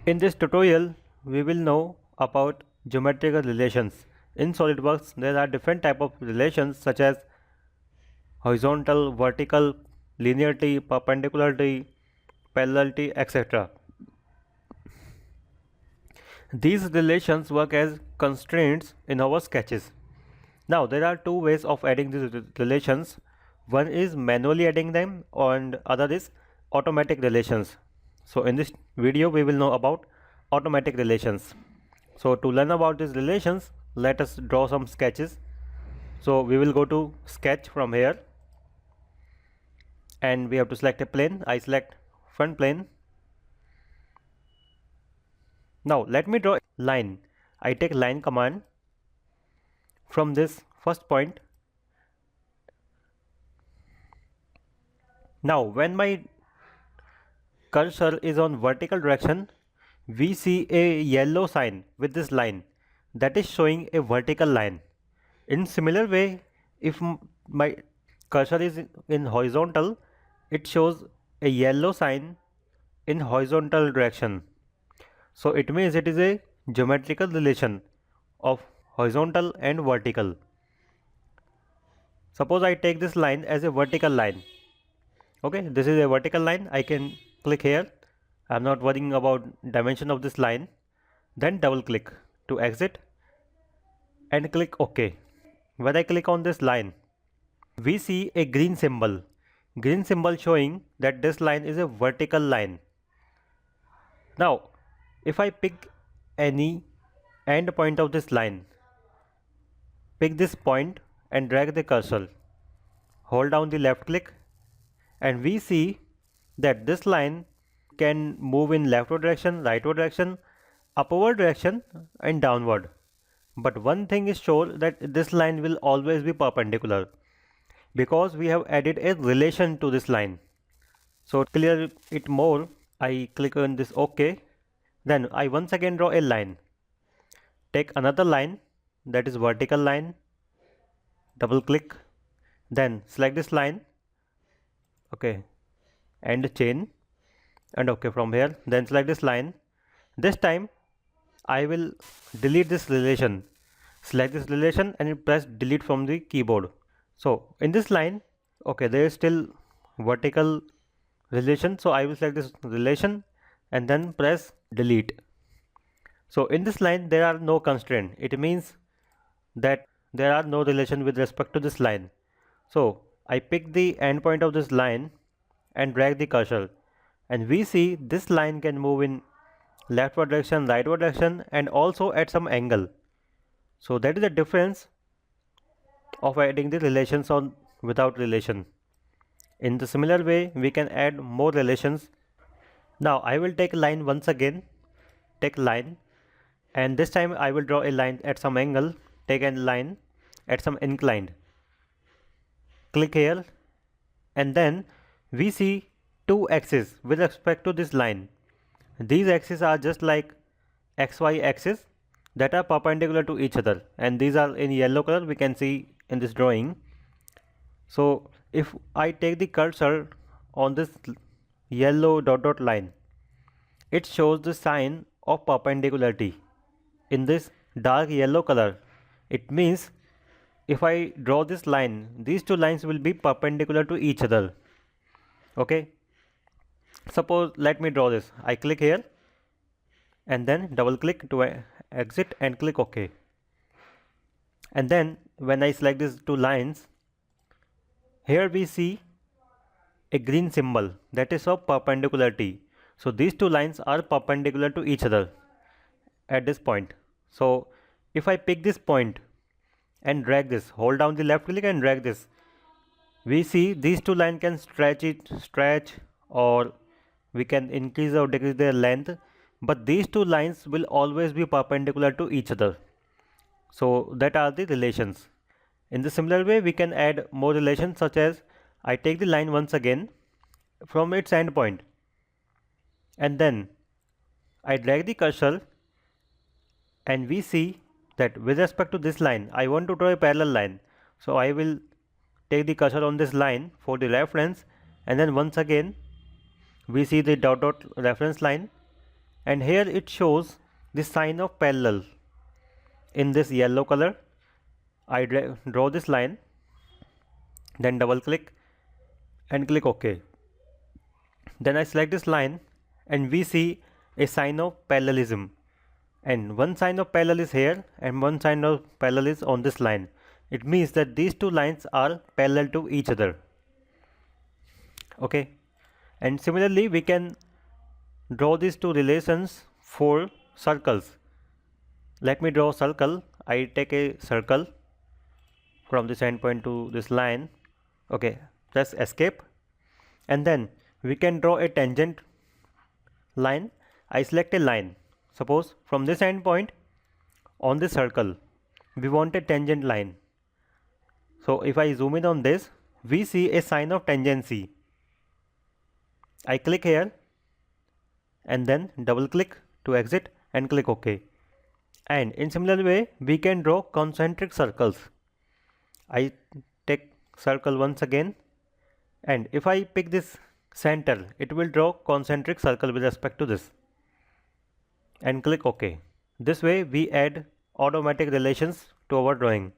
In this tutorial, we will know about geometrical relations. In SolidWorks, there are different type of relations such as horizontal, vertical, linearity, perpendicularity, parallelity, etc. These relations work as constraints in our sketches. Now, there are two ways of adding these relations. One is manually adding them and other is automatic relations. So, in this video, we will know about automatic relations. So, to learn about these relations, let us draw some sketches. So, we will go to sketch from here and we have to select a plane. I select front plane. Now, let me draw a line. I take line command from this first point. Now, when my cursor is on vertical direction, we see a yellow sign with this line that is showing a vertical line. In similar way, if my cursor is in horizontal, it shows a yellow sign in horizontal direction. So it means it is a geometrical relation of horizontal and vertical. Suppose I take this line as a vertical line. Okay, this is a vertical line. I can click here. I'm not worrying about dimension of this line. Then double click to exit and click OK. When I click on this line, we see a green symbol. Green symbol showing that this line is a vertical line. Now, if I pick any end point of this line, pick this point and drag the cursor. Hold down the left click and we see that this line can move in leftward direction, rightward direction, upward direction and downward. But one thing is sure that this line will always be perpendicular because we have added a relation to this line. So to clear it more, I click on this OK. Then I once again draw a line. Take another line, that is vertical line, double click, then select this line, okay, and chain, and okay from here. Then select this line. This time I will delete this relation. Select this relation and press delete from the keyboard. So in this line, okay, there is still vertical relation, so I will select this relation and then press delete. So in this line there are no constraint. It means that there are no relation with respect to this line. So I pick the endpoint of this line and drag the cursor, and we see this line can move in leftward direction, rightward direction, and also at some angle. So that is the difference of adding the relations on without relation. In the similar way, we can add more relations. Now I will take line once again, take line, and this time I will draw a line at some angle, take a line at some inclined. Click here and then we see two axes with respect to this line. These axes are just like XY axis that are perpendicular to each other, and these are in yellow color, we can see in this drawing. So if I take the cursor on this yellow dot line, it shows the sign of perpendicularity in this dark yellow color. It means if I draw this line, these two lines will be perpendicular to each other. Okay, suppose let me draw this. I click here and then double click to exit and click OK. And then when I select these two lines, here we see a green symbol that is of perpendicularity. So these two lines are perpendicular to each other at this point. So if I pick this point and drag this, hold down the left click and drag this, we see these two lines can stretch, or we can increase or decrease their length, but these two lines will always be perpendicular to each other. So that are the relations. In the similar way, we can add more relations, such as I take the line once again from its end point and then I drag the cursor, and we see that with respect to this line I want to draw a parallel line. So I will take the cursor on this line for the reference, and then once again we see the dot reference line, and here it shows the sign of parallel in this yellow color. I draw this line, then double click and click OK. Then I select this line and we see a sign of parallelism, and one sign of parallel is here and one sign of parallel is on this line. It means that these two lines are parallel to each other. Okay, and similarly we can draw these two relations for circles. Let me draw a circle. I take a circle from this endpoint to this line. Okay, press escape, and then we can draw a tangent line. I select a line. Suppose from this endpoint on this circle we want a tangent line. So if I zoom in on this, we see a sign of tangency. I click here and then double click to exit and click OK. And in similar way we can draw concentric circles. I take circle once again, and if I pick this center, it will draw concentric circle with respect to this, and click OK. This way we add automatic relations to our drawing.